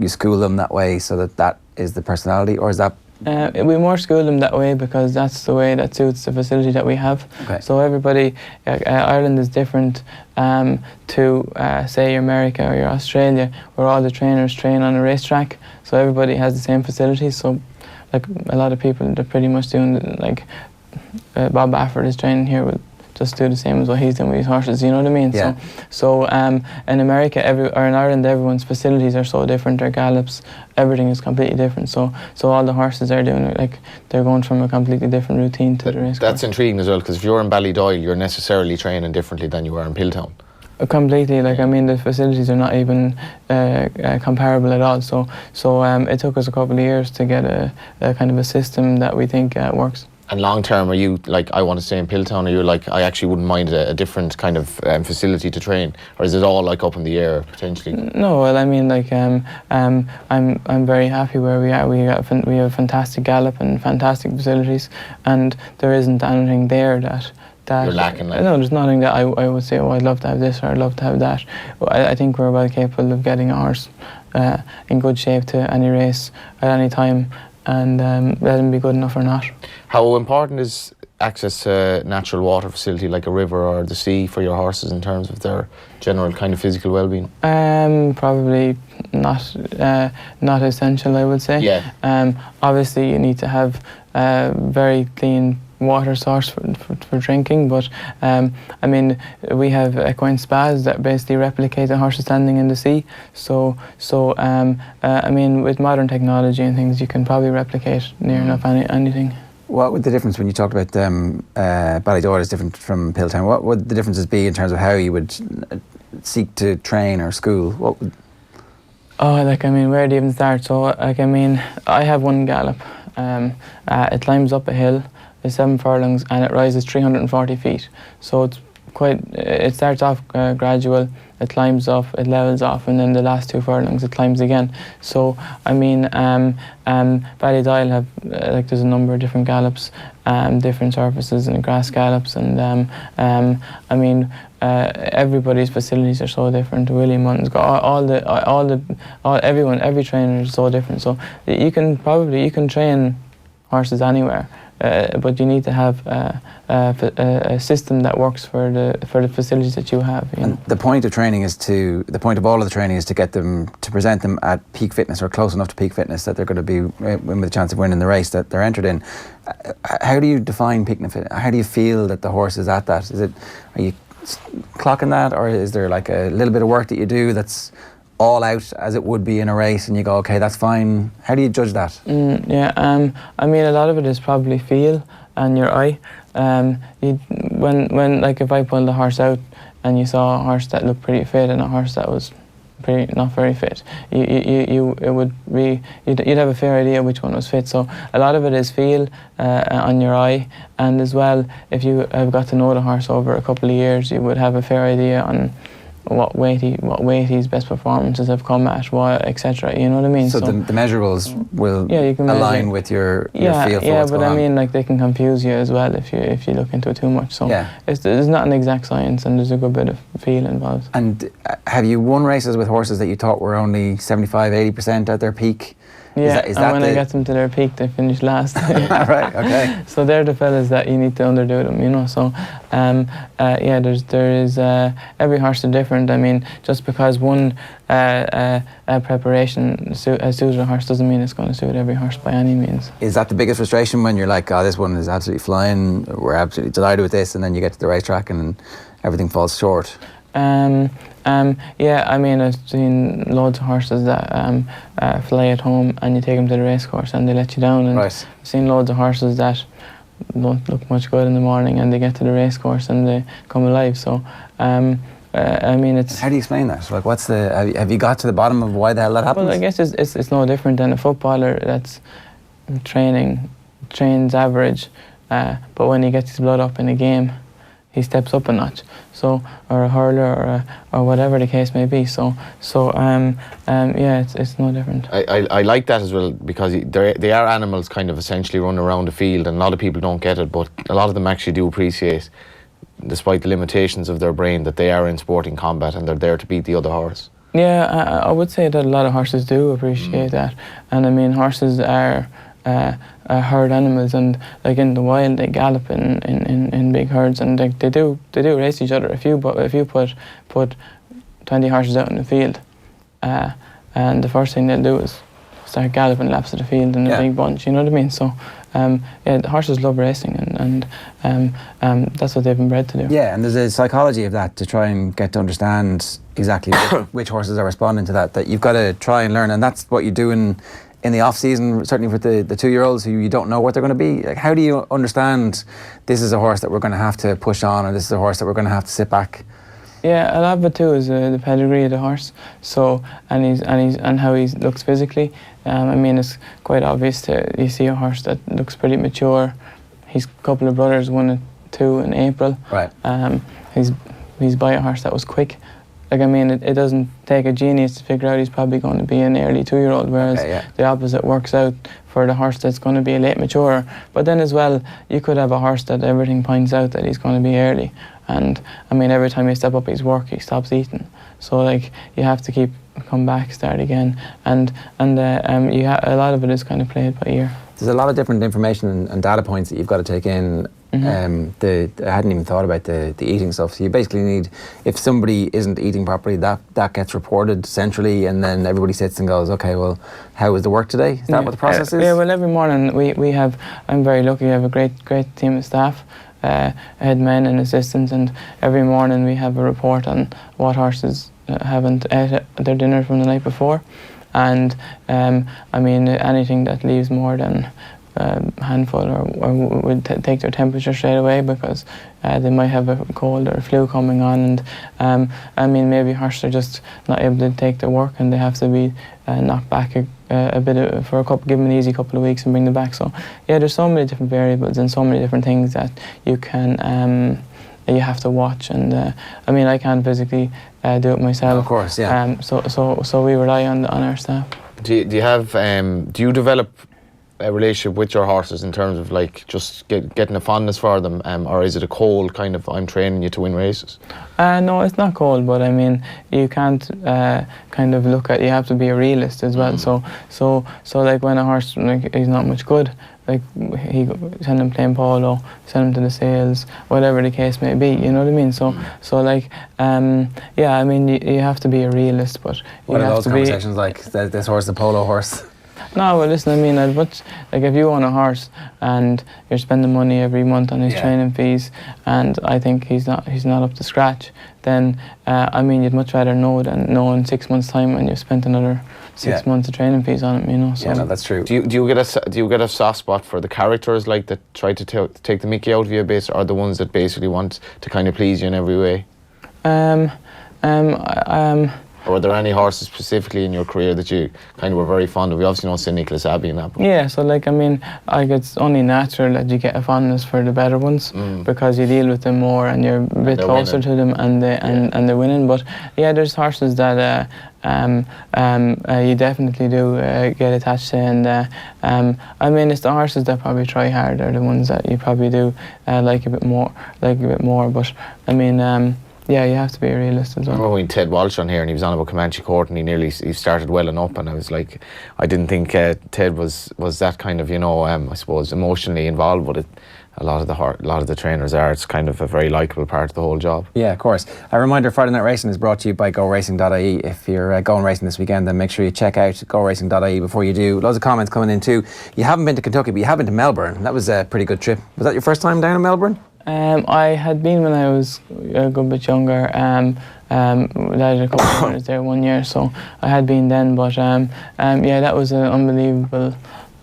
school them that way so that is the personality, or is that? We more school them that way because that's the way that suits the facility that we have. Okay. So everybody, Ireland is different to say your America or your Australia, where all the trainers train on a racetrack. So everybody has the same facilities. So like a lot of people, they're pretty much doing like Bob Baffert is training here with. Just do the same as what he's doing with his horses, you know what I mean? Yeah. So in America or in Ireland, everyone's facilities are so different. Their gallops, everything is completely different. So all the horses are doing it, like they're going from a completely different routine to the race. That's intriguing as well, because if you're in Ballydoyle, you're necessarily training differently than you are in Pilltown. Completely, like I mean, the facilities are not even comparable at all. So it took us a couple of years to get a kind of a system that we think works. And long term, are you like, I want to stay in Pilltown, or you're like, I actually wouldn't mind a different kind of facility to train, or is it all like up in the air potentially? No, well, I mean, like I'm very happy where we are. We have fantastic gallop and fantastic facilities, and there isn't anything there that you're lacking. Like. No, there's nothing that I would say, oh, I'd love to have this or I'd love to have that. I think we're well capable of getting a horse in good shape to any race at any time, and let him be good enough or not. How important is access to natural water facility like a river or the sea for your horses in terms of their general kind of physical well-being? Probably not essential, I would say. Yeah. Obviously, you need to have very clean water source for drinking, but I mean, we have equine spas that basically replicate the horses standing in the sea. So I mean, with modern technology and things, you can probably replicate near enough anything. What would the difference, when you talked about Ballydoyle is different from Pilltown, what would the differences be in terms of how you would seek to train or school? What would? Oh, like I mean, where do you even start? So like I mean, I have one gallop. It climbs up a hill, it's 7 furlongs, and it rises 340 feet. So it's quite. It starts off gradual. It climbs up, it levels off, and then the last 2 furlongs it climbs again. So I mean, Ballydoyle have like there's a number of different gallops, different surfaces and grass gallops, and I mean everybody's facilities are so different. William Munton's got every trainer is so different. So you can train horses anywhere. But you need to have a system that works for the facilities that you have. You know? The point of training the point of all of the training is to get them to present them at peak fitness or close enough to peak fitness that they're going to be with a chance of winning the race that they're entered in. How do you define peak fitness? How do you feel that the horse is at that? Are you clocking that, or is there like a little bit of work that you do that's all out as it would be in a race, and you go, okay, that's fine. How do you judge that? Yeah, I mean, a lot of it is probably feel and your eye. When like if I pulled the horse out and you saw a horse that looked pretty fit and a horse that was pretty not very fit, you'd have a fair idea which one was fit. So a lot of it is feel on your eye, and as well, if you have got to know the horse over a couple of years, you would have a fair idea on what weight his best performances have come at, what, etc. You know what I mean? So the measurables will you can align with your feel for what's but going on. I mean, like, they can confuse you as well if you look into it too much. So it's not an exact science, and there's a good bit of feel involved. And have you won races with horses that you thought were only 75-80% at their peak? Yeah, and when I get them to their peak, they finish last. Right, okay. So they're the fellas that you need to underdo them, you know. So, there is every horse is different. I mean, just because one preparation has suited a horse doesn't mean it's going to suit every horse by any means. Is that the biggest frustration when you're like, oh, this one is absolutely flying, we're absolutely delighted with this, and then you get to the racetrack and everything falls short? Yeah, I mean, I've seen loads of horses that fly at home and you take them to the race course and they let you down. And I've seen loads of horses that don't look much good in the morning and they get to the race course and they come alive. So, I mean, it's... How do you explain that? Like, what's the... Have you got to the bottom of why the hell that happens? Well, I guess it's no different than a footballer that's trains average, but when he gets his blood up in a game, he steps up a notch. So, or a hurler, or whatever the case may be. So, yeah, it's no different. I like that as well, because they are animals kind of essentially running around the field, and a lot of people don't get it, but a lot of them actually do appreciate, despite the limitations of their brain, that they are in sporting combat and they're there to beat the other horse. Yeah, I would say that a lot of horses do appreciate that, and I mean, horses are herd animals, and like in the wild they gallop in big herds, and they do race each other. If you put 20 horses out in the field, and the first thing they'll do is start galloping laps of the field in a big bunch. You know what I mean? So yeah, the horses love racing, and that's what they've been bred to do. Yeah, and there's a psychology of that to try and get to understand exactly which horses are responding to that you've got to try and learn, and that's what you do in the off season, certainly with the 2-year-olds who you don't know what they're going to be. Like, how do you understand this is a horse that we're going to have to push on, or this is a horse that we're going to have to sit back? Yeah, a lot of it too is the pedigree of the horse. So and how he looks physically. I mean, it's quite obvious you see a horse that looks pretty mature. His couple of brothers won a 2 in April. Right. He's by a horse that was quick. Like, I mean, it doesn't take a genius to figure out he's probably going to be an early 2-year-old, whereas the opposite works out for the horse that's going to be a late mature. But then as well, you could have a horse that everything points out that he's going to be early. And, I mean, every time you step up his work, he stops eating. So, like, you have to come back, start again. And a lot of it is kind of played by ear. There's a lot of different information and data points that you've got to take in. I hadn't even thought about the eating stuff. So you basically need, if somebody isn't eating properly, that gets reported centrally, and then everybody sits and goes, okay, well, how was the work today? Is that what the process is? Yeah, well, every morning we have, I'm very lucky, we have a great team of staff, head men and assistants, and every morning we have a report on what horses haven't ate their dinner from the night before. And I mean, anything that leaves more than handful or would take their temperature straight away, because they might have a cold or flu coming on, and I mean, maybe horses are just not able to take their work and they have to be knocked back a bit for give them an easy couple of weeks and bring them back. So yeah, there's so many different variables and so many different things that you can you have to watch, and I mean, I can't physically do it myself. Of course, yeah. So we rely on our staff. Do you develop a relationship with your horses in terms of like just getting a fondness for them, or is it a cold kind of, I'm training you to win races? No, it's not cold, but I mean, you can't kind of look at, you have to be a realist as well. So like when a horse, like, he's not much good, like he send him playing polo, send him to the sales, whatever the case may be, you know what I mean? So like, yeah, I mean, you have to be a realist, but what are those conversations like? This horse, the polo horse? No, well, listen, I mean, I'd much, like, if you own a horse and you're spending money every month on his training fees, and I think he's not up to scratch, then I mean, you'd much rather know than know in 6 months' time when you've spent another 6 months of training fees on him, you know. So. Yeah, no, that's true. Do you get a soft spot for the characters like that try to take the mickey out of you a bit, or the ones that basically want to kind of please you in every way? Or were there any horses specifically in your career that you kind of were very fond of? We obviously know St. Nicholas Abbey and that. Yeah, so like, I mean, like, it's only natural that you get a fondness for the better ones because you deal with them more and you're a bit closer to them, and they're winning. But yeah, there's horses that you definitely do get attached to, and I mean, it's the horses that probably try hard are the ones that you probably do like a bit more. But I mean. Yeah, you have to be a realist as well. I remember when Ted Walsh on here, and he was on about Comanche Court, and he started welling up, and I was like, I didn't think Ted was that kind of, you know, I suppose emotionally involved with it. A lot of the trainers are. It's kind of a very likeable part of the whole job. Yeah, of course. A reminder: Friday Night Racing is brought to you by GoRacing.ie. If you're going racing this weekend, then make sure you check out GoRacing.ie before you do. Loads of comments coming in too. You haven't been to Kentucky, but you have been to Melbourne. That was a pretty good trip. Was that your first time down in Melbourne? I had been when I was a good bit younger. I did a couple of years there 1 year, so I had been then. But yeah, that was an unbelievable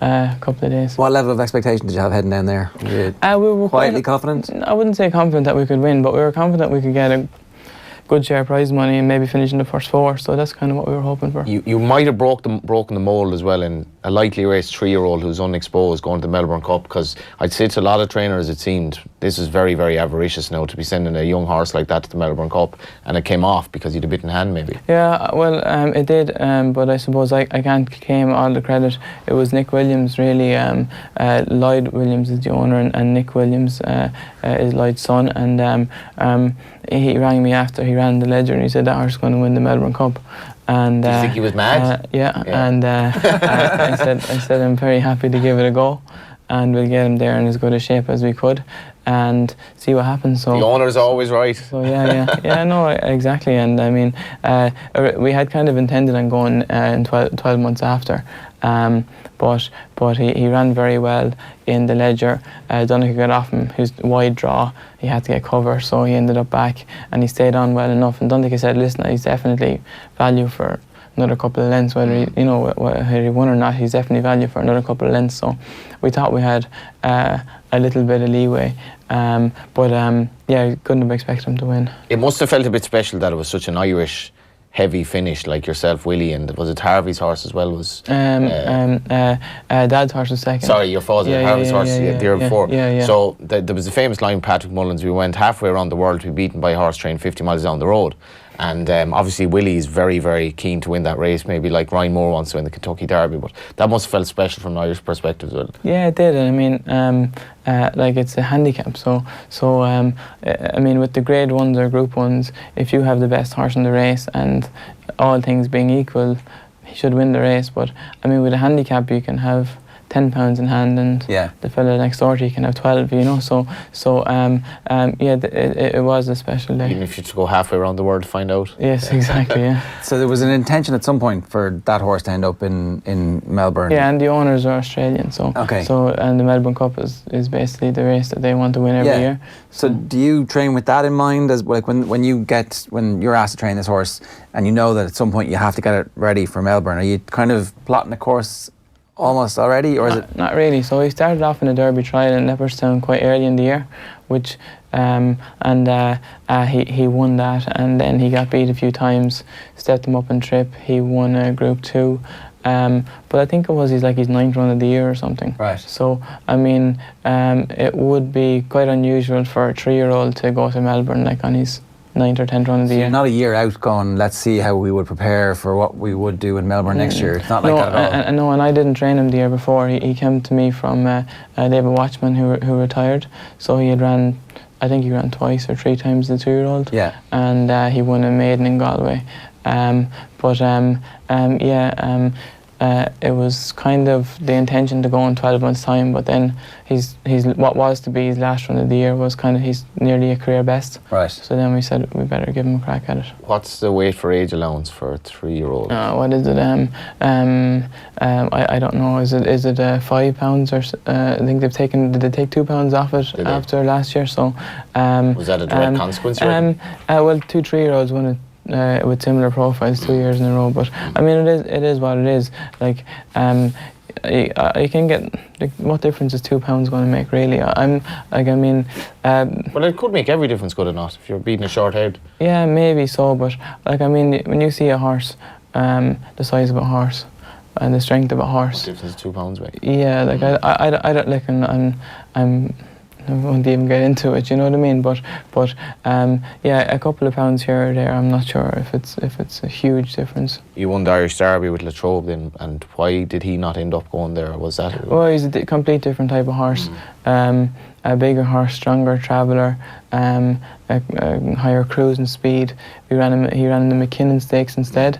couple of days. What level of expectation did you have heading down there? Were you we were quietly confident? I wouldn't say confident that we could win, but we were confident we could get a good share of prize money and maybe finish in the first 4. So that's kind of what we were hoping for. You might have broken the mould as well in a lightly raced 3-year-old who's unexposed going to the Melbourne Cup, because I'd say to a lot of trainers it seemed this is very, very avaricious now to be sending a young horse like that to the Melbourne Cup, and it came off because you'd a bit in hand maybe. Yeah, well, it did, but I suppose I can't claim all the credit. It was Nick Williams really. Lloyd Williams is the owner, and Nick Williams is Lloyd's son, and he rang me after he ran the ledger and he said that horse is going to win the Melbourne Cup. And do you think he was mad? And I said I'm very happy to give it a go, and we'll get him there in as good a shape as we could and see what happens. So the owner's always right. So yeah, no, exactly. And I mean, we had kind of intended on going in 12 months after, but he ran very well in the ledger. Donegal got off him, who's wide draw. He had to get cover, so he ended up back, and he stayed on well enough. And Donegal said, listen, he's definitely value for another couple of lengths, whether he, you know, whether he won or not, he's definitely value for another couple of lengths. So we thought we had a little bit of leeway, but yeah, couldn't have expected him to win. It must have felt a bit special that it was such an Irish heavy finish, like yourself, Willie, and was it Harvey's horse as well? Was Dad's horse was second. Sorry, your father, Harvey's horse the year before. Yeah. So there was a famous line, Patrick Mullins, we went halfway around the world to be beaten by a horse trained 50 miles down the road. And obviously Willie is very, very keen to win that race, maybe like Ryan Moore wants to win the Kentucky Derby, but that must have felt special from an Irish perspective as well. Yeah, it did. I mean, like, it's a handicap, so I mean, with the grade 1s or group 1s, if you have the best horse in the race and all things being equal, he should win the race. But I mean, with a handicap you can have £10 in hand, and the fella next door to you can have 12, you know. So yeah, it was a special day. Even if you had to go halfway around the world to find out. Yes, exactly. Yeah. So there was an intention at some point for that horse to end up in Melbourne. Yeah, and the owners are Australian, so and the Melbourne Cup is basically the race that they want to win every year. So do you train with that in mind, as like when you're asked to train this horse and you know that at some point you have to get it ready for Melbourne? Are you kind of plotting a course almost already, or is it? Not really. So he started off in a Derby trial in Leopardstown quite early in the year, which he won that, and then he got beat a few times, stepped him up in trip. He won Group 2, but I think it was his 9th run of the year or something. Right. So I mean, it would be quite unusual for a 3-year-old to go to Melbourne like on his 9th or 10th run of the year. Not a year out gone, let's see how we would prepare for what we would do in Melbourne next year. It's not like that at all. No, and I didn't train him the year before. He came to me from David Watchman, who retired. So he had ran, I think he ran twice or 3 times the 2-year-old. Yeah. And he won a maiden in Galway. it was kind of the intention to go in 12 months' time, but then he's what was to be his last run of the year was kind of he's nearly a career best. Right. So then we said we better give him a crack at it. What's the weight for age allowance for a 3-year-old? What is it? I don't know. Is it £5 or I think did they take £2 off it after last year? So was that a direct consequence? Well, 2 3-year-olds won it. With similar profiles 2 years in a row, but I mean it is what it is. Like you can get, like, what difference is £2 going to make really? Well, it could make every difference, could it not? If you're beating a short head. Yeah, maybe so, but like I mean, when you see a horse, the size of a horse and the strength of a horse, What difference £2 make? yeah, like I don't like, I won't even get into it, you know what I mean? But yeah, a couple of pounds here or there, I'm not sure if it's a huge difference. You won the Irish Derby with Latrobe then, and why did he not end up going there? Was that? Well, he's a complete different type of horse. A bigger horse, stronger traveller, a higher cruising speed. He ran in the McKinnon Stakes instead,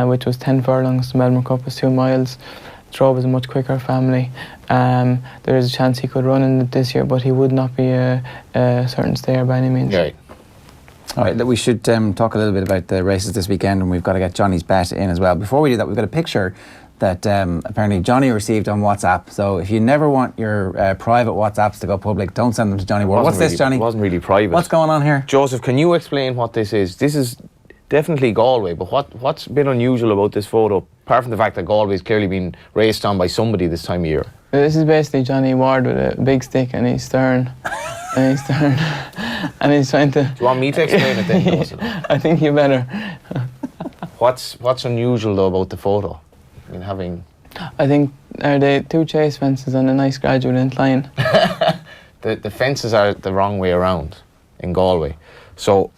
which was 10 furlongs. The Melbourne Cup was 2 miles. Latrobe is a much quicker family. There is a chance he could run in it this year, but he would not be a certain stayer by any means. Right. All right, we should talk a little bit about the races this weekend, and we've got to get Johnny's bet in as well. Before we do that, we've got a picture that apparently Johnny received on WhatsApp. So if you never want your private WhatsApps to go public, don't send them to Johnny Ward. What's this, Johnny? It wasn't really private. What's going on here? Joseph, can you explain what this is? This is definitely Galway, but what's been unusual about this photo, apart from the fact that Galway's clearly been raced on by somebody this time of year? This is basically Johnny Ward with a big stick and he's stern. And he's stern. And he's trying to... Do you want me to explain it then, Joseph? I think you better. What's unusual though about the photo? I mean, having... I think, are they 2 chase fences and a nice gradual incline? The fences are the wrong way around in Galway. So,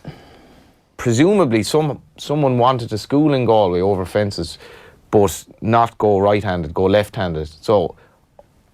presumably someone wanted to school in Galway over fences, but not go right-handed, go left-handed. So,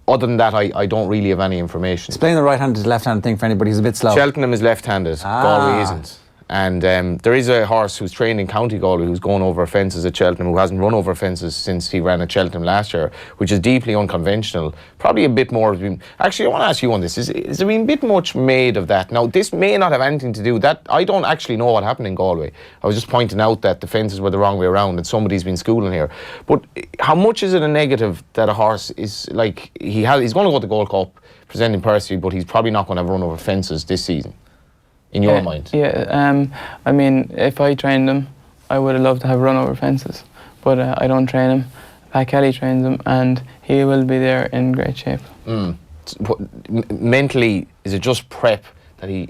other than that, I don't really have any information. Explain the right-handed to left-handed thing for anybody who's a bit slow. Cheltenham is left-handed, Galway isn't. And there is a horse who's trained in County Galway who's gone over fences at Cheltenham, who hasn't run over fences since he ran at Cheltenham last year, which is deeply unconventional. Probably a bit more... Actually, I want to ask you on this. Is there been a bit much made of that? Now, this may not have anything to do with that. I don't actually know what happened in Galway. I was just pointing out that the fences were the wrong way around and somebody's been schooling here. But how much is it a negative that a horse is like... He's going to go to the Gold Cup presenting Percy, but he's probably not going to have run over fences this season? In your mind? Yeah, I mean, if I trained him, I would have loved to have run over fences. But I don't train him. Pat Kelly trains him, and he will be there in great shape. Mentally, is it just prep that he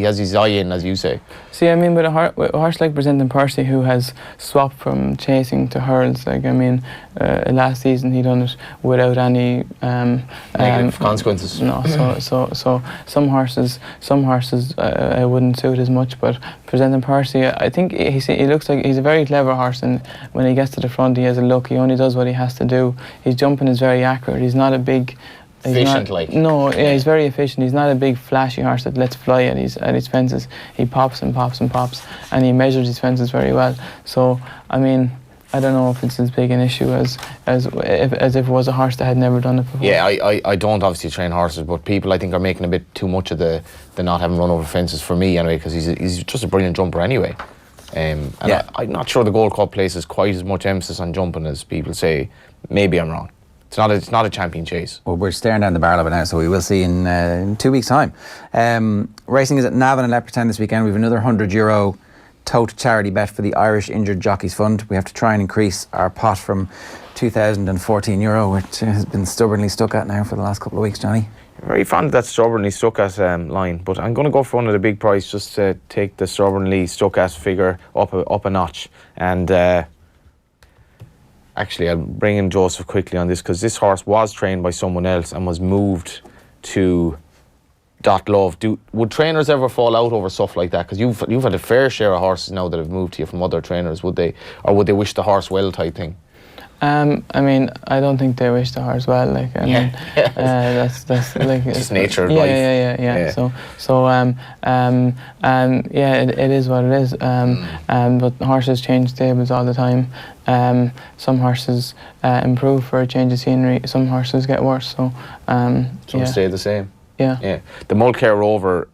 has his eye in, as you say? See, I mean, with a horse like Presenting Percy, who has swapped from chasing to hurls, like, I mean, last season he done it without any negative consequences. No, so some horses wouldn't suit as much, but Presenting Percy, I think he looks like he's a very clever horse, and when he gets to the front, he has a look. He only does what he has to do. His jumping is very accurate. He's not a big... Efficient, like? No, yeah, he's very efficient. He's not a big flashy horse that lets fly at his fences. He pops and pops and pops, and he measures his fences very well. So, I mean, I don't know if it's as big an issue as if it was a horse that had never done it before. Yeah, I don't obviously train horses, but people I think are making a bit too much of the not having run over fences for me anyway, because he's just a brilliant jumper anyway. And yeah. I'm not sure the Gold Cup places quite as much emphasis on jumping as people say. Maybe I'm wrong. It's not a champion chase. Well, we're staring down the barrel of it now, so we will see in 2 weeks' time. Racing is at Navan and Leopardstown this weekend. We have another €100 tote charity bet for the Irish Injured Jockeys Fund. We have to try and increase our pot from €2,014, which has been stubbornly stuck at now for the last couple of weeks, Johnny. Very fond of that stubbornly stuck at line, but I'm going to go for one of the big price just to take the stubbornly stuck at figure up a notch. And actually, I'll bring in Joseph quickly on this, because this horse was trained by someone else and was moved to Dot Love. Would trainers ever fall out over stuff like that? Because you've had a fair share of horses now that have moved to you from other trainers. Would they, or would they wish the horse well type thing? I mean, I don't think they wish the horse well. Like, I mean, that's like just nature of life. Yeah. Yeah. It is what it is. But horses change stables all the time. Some horses improve for a change of scenery. Some horses get worse. So some stay the same. Yeah. The Mulcair Rover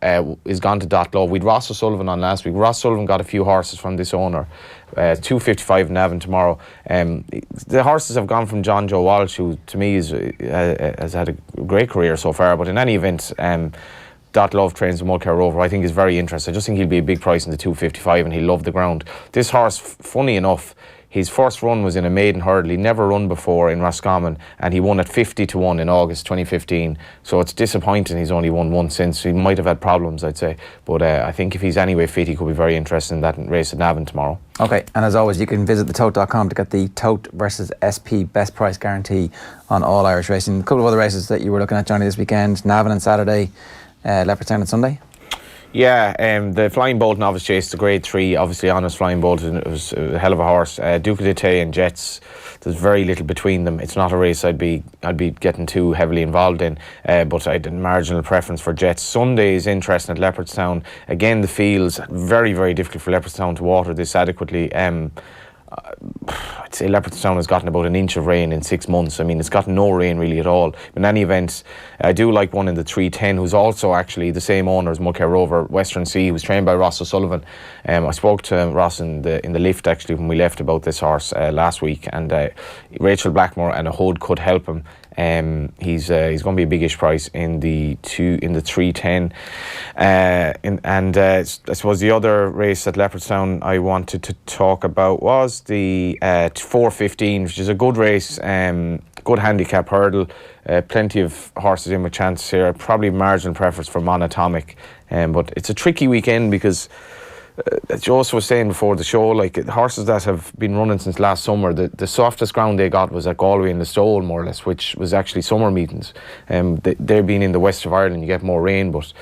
is gone to Latrobe. We'd Ross O'Sullivan on last week. Ross O'Sullivan got a few horses from this owner. 255 in Navan tomorrow. The horses have gone from John Joe Walsh, who to me has had a great career so far. But in any event, Love trains the Mulcair Rover. I think is very interesting. I just think he'll be a big price in the 255, and he'll love the ground. This horse, funny enough, his first run was in a maiden hurdle. He'd never run before in Roscommon, and he won at 50-1 in August 2015. So it's disappointing he's only won once since. He might have had problems, I'd say. But I think if he's anyway fit, he could be very interested in that race at Navan tomorrow. Okay, and as always, you can visit thetote.com to get the Tote versus SP best price guarantee on all Irish racing. A couple of other races that you were looking at, Johnny, this weekend. Navan on Saturday, Leopardstown on Sunday. Yeah, the Flying Bolt Novice Chase, the Grade 3, obviously honest Flying Bolt, it was a hell of a horse. Duke of Dete and Jets, there's very little between them. It's not a race I'd be getting too heavily involved in, but I had a marginal preference for Jets. Sunday is interesting at Leopardstown. Again, the fields, very, very difficult for Leopardstown to water this adequately. I'd say Leopardstown has gotten about an inch of rain in 6 months. I mean, it's gotten no rain really at all. In any event, I do like one in the 310, who's also actually the same owner as Mulcair Rover, Western Sea, who's trained by Ross O'Sullivan. I spoke to Ross in the lift actually when we left about this horse last week, and Rachel Blackmore and a Hood could help him. He's going to be a biggish price in the 310. I suppose the other race at Leopardstown I wanted to talk about was the 415, which is a good race, good handicap hurdle. Plenty of horses in with chances here. Probably marginal preference for Monatomic, but it's a tricky weekend because as Joseph was saying before the show, like horses that have been running since last summer, the softest ground they got was at Galway and the Stole, more or less, which was actually summer meetings. They're being in the west of Ireland, you get more rain, but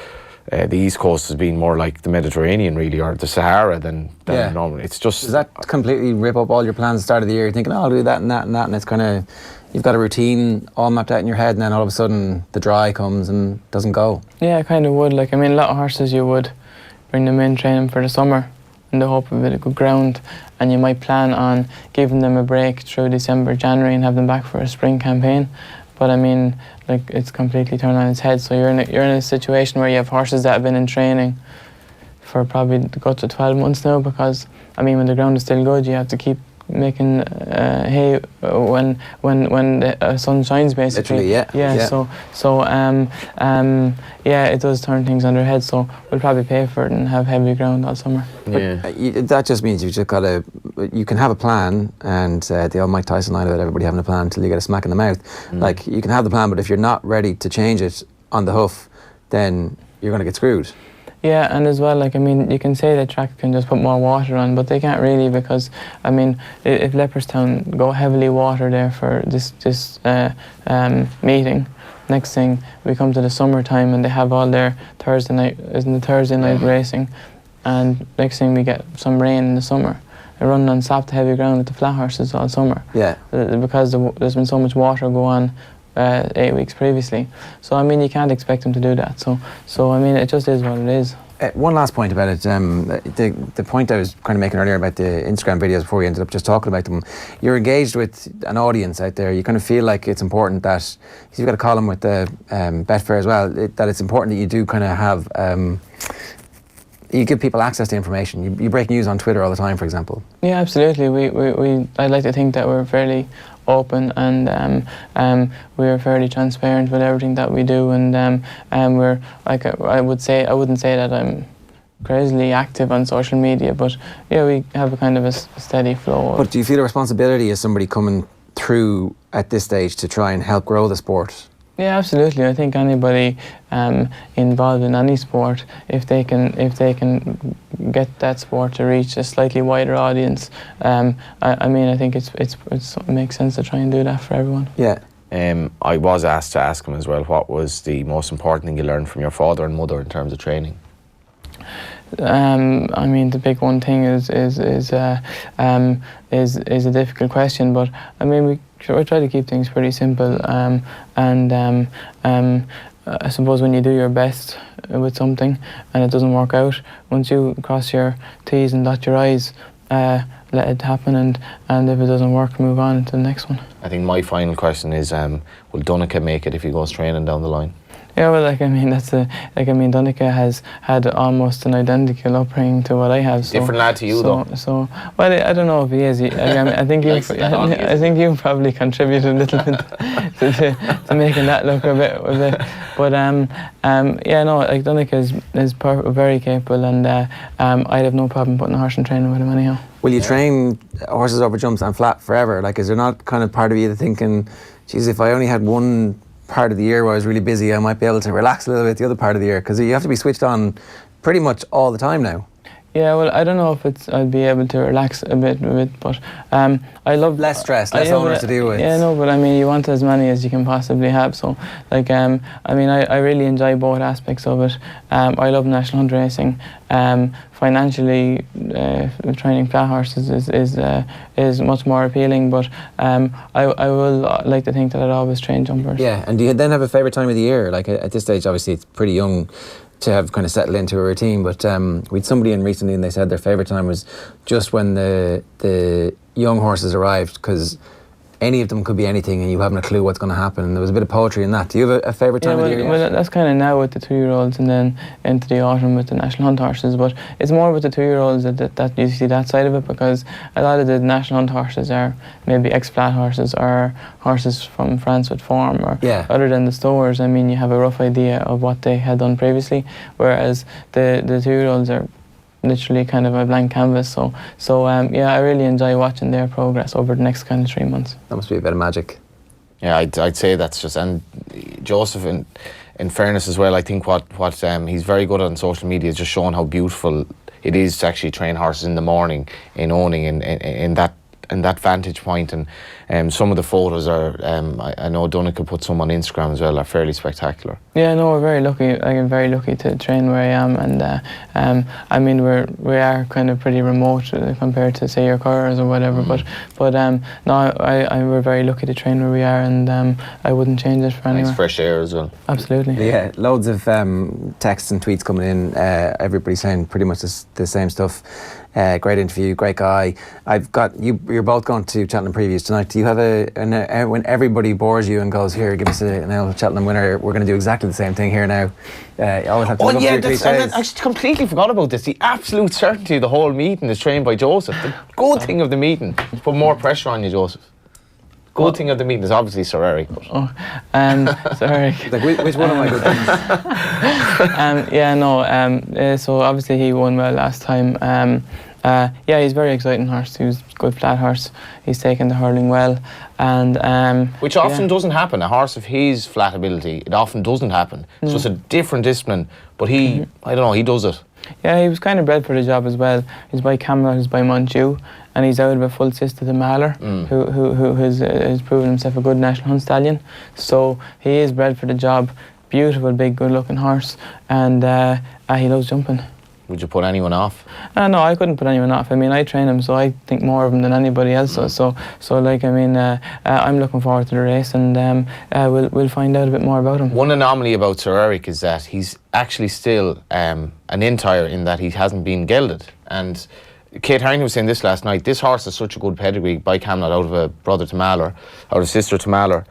the east coast has been more like the Mediterranean, really, or the Sahara than normal. It's just. Does that completely rip up all your plans at the start of the year? You're thinking, I'll do that and that and that, and it's kind of, you've got a routine all mapped out in your head, and then all of a sudden the dry comes and doesn't go. Yeah, I kind of would. Like, I mean, a lot of horses you would bring them in, train them for the summer in the hope of a bit of good ground, and you might plan on giving them a break through December, January, and have them back for a spring campaign. But I mean, like, it's completely turned on its head. So you're in a situation where you have horses that have been in training for probably go to 12 months now, because I mean, when the ground is still good, you have to keep making hay when the sun shines, basically. Literally, it does turn things on their head. So we'll probably pay for it and have heavy ground all summer. That just means you've just got to. You can have a plan, and the old Mike Tyson line about everybody having a plan until you get a smack in the mouth. Like, you can have the plan, but if you're not ready to change it on the hoof, then you're going to get screwed. Yeah, and as well, like, I mean, you can say the track can just put more water on, but they can't really, because, I mean, if Leopardstown go heavily water there for this meeting, next thing we come to the summertime and they have all their Thursday night racing, and next thing we get some rain in the summer. They run on soft heavy ground with the flat horses all summer. Yeah. Because there's been so much water go on 8 weeks previously. So I mean, you can't expect them to do that. So I mean, it just is what it is. One last point about it, the point I was kind of making earlier about the Instagram videos before we ended up just talking about them. You're engaged with an audience out there. You kind of feel like it's important that, you've got a column with the Betfair as well, that it's important that you do kind of have, you give people access to information. You break news on Twitter all the time, for example. Yeah, absolutely. I'd like to think that we're fairly open, and we're fairly transparent with everything that we do, and we're, like, I wouldn't say that I'm crazily active on social media, but yeah, we have a kind of a steady flow. But do you feel a responsibility as somebody coming through at this stage to try and help grow the sport? Yeah, absolutely. I think anybody involved in any sport, if they can get that sport to reach a slightly wider audience, I mean, I think it makes sense to try and do that for everyone. Yeah. I was asked to ask him as well, what was the most important thing you learned from your father and mother in terms of training? I mean, the big one thing is a difficult question, but I mean, we try to keep things pretty simple. I suppose when you do your best with something and it doesn't work out, once you cross your T's and dot your I's, let it happen, and if it doesn't work, move on to the next one. I think my final question is, will Donncha make it if he goes training down the line? Yeah, well, Donncha has had almost an identical upbringing to what I have. So, different lad to you, though. So, well, I don't know if he is. I think you probably contributed a little bit to making that look a bit. But yeah, no, like Donncha is very capable, and I'd have no problem putting a horse in training with him anyhow. Will you train horses over jumps and flat forever? Like, is there not kind of part of you thinking, geez, if I only had one part of the year where I was really busy, I might be able to relax a little bit the other part of the year, because you have to be switched on pretty much all the time now. Yeah, well, I don't know if I'd be able to relax a bit, but I love less stress, less owners to deal with. Yeah, no, but I mean, you want as many as you can possibly have. So, like, I mean, I really enjoy both aspects of it. I love national hunt racing. Financially, training flat horses is much more appealing, but I will like to think that I'd always train jumpers. Yeah, and do you then have a favourite time of the year? Like at this stage, obviously, it's pretty young to have kind of settled into a routine, but we had somebody in recently and they said their favourite time was just when the young horses arrived, because any of them could be anything and you haven't a clue what's going to happen, and there was a bit of poetry in that. Do you have a favourite time of the year? Well, that's kind of now with the 2-year-olds, and then into the autumn with the national hunt horses, but it's more with the 2-year-olds that you see that side of it, because a lot of the national hunt horses are maybe ex-flat horses or horses from France with form, or other than the stores. I mean, you have a rough idea of what they had done previously, whereas the 2-year-olds are literally kind of a blank canvas. So yeah, I really enjoy watching their progress over the next kind of 3 months. That must be a bit of magic. Yeah, I'd say that's just, and Joseph, in fairness as well, I think what he's very good at on social media is just showing how beautiful it is to actually train horses in the morning, in owning, in that vantage point. And some of the photos are, I know Donncha put some on Instagram as well, are fairly spectacular. Yeah, no, we're very lucky. I'm very lucky to train where I am, and I mean, we are kind of pretty remote compared to, say, your Currers or whatever. But no, we're very lucky to train where we are, and I wouldn't change it for anywhere. Nice fresh air as well. Absolutely. Yeah, loads of texts and tweets coming in. Everybody saying pretty much the same stuff. Great interview, great guy. I've got you. You're both going to Cheltenham previews tonight. Do you have when everybody bores you and goes, here, give us an Cheltenham winner? We're going to do exactly the same thing here now. You always have to look up to your cliches. I just completely forgot about this. The absolute certainty of the whole meeting is trained by Joseph. The good thing of the meeting is put more pressure on you, Joseph. Good thing of the meeting is obviously Sir Eric. Sir Eric. Like, which one of my good things? So obviously he won well last time. Yeah, he's a very exciting horse. He was a good flat horse. He's taken the hurling well, and which often doesn't happen. A horse of his flat ability, it often doesn't happen. It's just a different discipline. But he, I don't know, he does it. Yeah, he was kind of bred for the job as well. He's by Camelot, he's by Montjuic, and he's out of a full sister to Mahler, who has proven himself a good national hunt stallion. So he is bred for the job. Beautiful, big, good-looking horse, and he loves jumping. Would you put anyone off? No, I couldn't put anyone off. I mean, I train him, so I think more of him than anybody else. So like, I mean, I'm looking forward to the race, and we'll find out a bit more about him. One anomaly about Sir Eric is that he's actually still an in-tire, in that he hasn't been gelded. And Kate Harrington was saying this last night. This horse has such a good pedigree by Camelot, out of a brother to Mahler, out of sister to Mahler,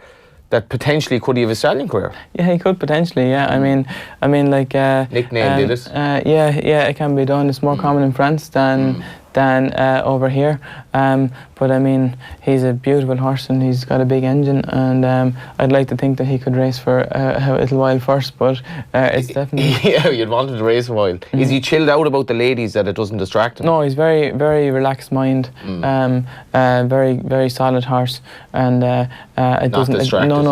that potentially could he have a stallion career? Yeah, he could potentially. Yeah, I mean, like nickname did it. Yeah, it can be done. It's more common in France than over here. But I mean, he's a beautiful horse and he's got a big engine, and I'd like to think that he could race for a little while first. But it's definitely yeah, you'd want him to race a while. Is he chilled out about the ladies that it doesn't distract him? No, he's very, very relaxed mind. Very, very solid horse, and it doesn't.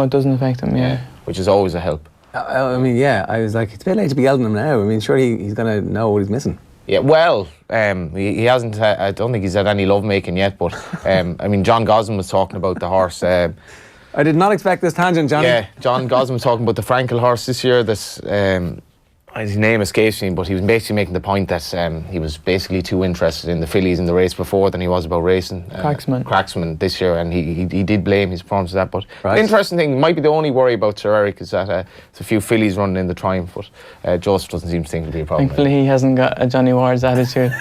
It doesn't affect him. Yeah, which is always a help. I mean, yeah, I was like, it's a bit late to be gelding him now. I mean, surely he's going to know what he's missing. Yeah, well, he hasn't. I don't think he's had any love making yet. But I mean, John Gosden was talking about the horse. I did not expect this tangent, Johnny. Yeah, John Gosden was talking about the Frankel horse this year. This his name escapes me, but he was basically making the point that he was basically too interested in the fillies in the race before than he was about racing. Cracksman this year, and he did blame his performance for that. But the interesting thing, might be the only worry about Sir Eric is that there's a few fillies running in the Triumph, but Joseph doesn't seem to think it'll be a problem. Thankfully, he hasn't got a Johnny Ward's attitude.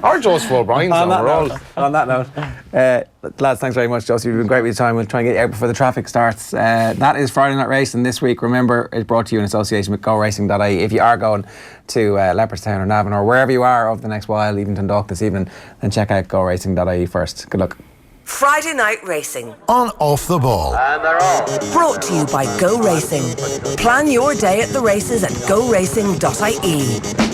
Or Joseph O'Brien's. On that note, lads, thanks very much, Joseph. You've been great with your time. We'll try and get you out before the traffic starts. That is Friday Night Racing this week. Remember, it's brought to you in association with GoRacing.ie. If you are going to Leopardstown or Navan or wherever you are over the next while, even Dundalk this evening, then check out GoRacing.ie first. Good luck. Friday Night Racing. On Off the Ball. And they're off. Brought to you by Go Racing. Plan your day at the races at GoRacing.ie.